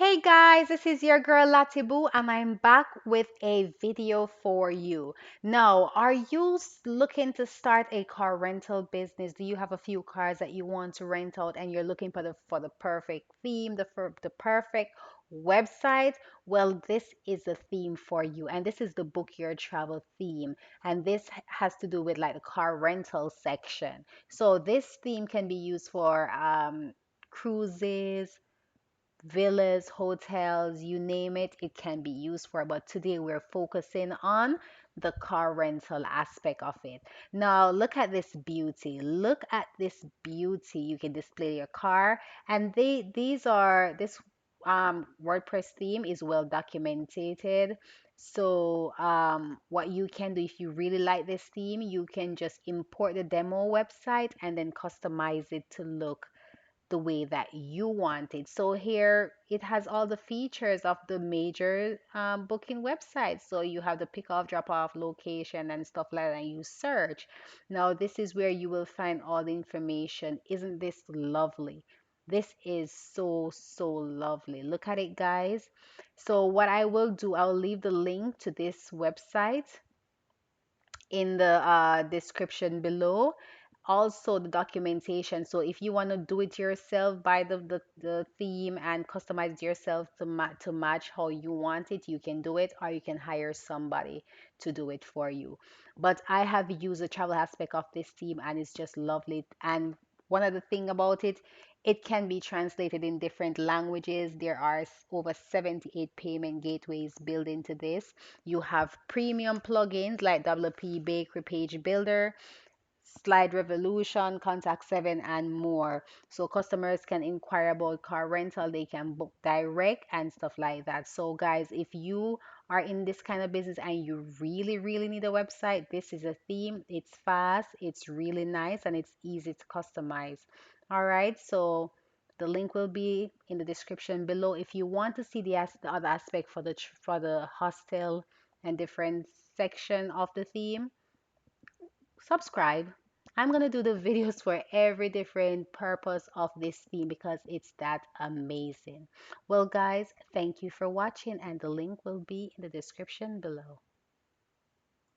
Hey guys, this is your girl Latibu, and I'm back with a video for you. Now, are you looking to start a car rental business? Do you have a few cars that you want to rent out and you're looking for the perfect theme, the perfect website? Well, this is the theme for you, and this is the Book Your Travel theme, and this has to do with like the car rental section. So this theme can be used for cruises, villas, hotels, you name it, it can be used for. But today we're focusing on the car rental aspect of it. Now, look at this beauty. Look at this beauty. You can display your car, and this WordPress theme is well documented. So, what you can do if you really like this theme, you can just import the demo website and then customize it to look the way that you want it. So here it has all the features of the major booking websites. So you have the pick off, drop off, location, and stuff like that. And you search. Now this is where you will find all the information. Isn't this lovely? This is so lovely. Look at it, guys. So what I will do, I'll leave the link to this website in the description below. Also, the documentation. So if you want to do it yourself, buy the theme and customize it yourself to match how you want it, you can do it, or you can hire somebody to do it for you. But I have used the travel aspect of this theme and it's just lovely. And one of the thing about it, it can be translated in different languages. There are over 78 payment gateways built into this. You have premium plugins like WP Bakery Page Builder, Slide Revolution, Contact 7, and more. So customers can inquire about car rental, they can book direct and stuff like that. So guys, if you are in this kind of business and you really need a website, this is a theme. It's fast, it's really nice, and it's easy to customize. All right, so the link will be in the description below. If you want to see the other aspect for the hostel and different section of the theme, subscribe. I'm going to do the videos for every different purpose of this theme because it's that amazing. Well, guys, thank you for watching, and the link will be in the description below.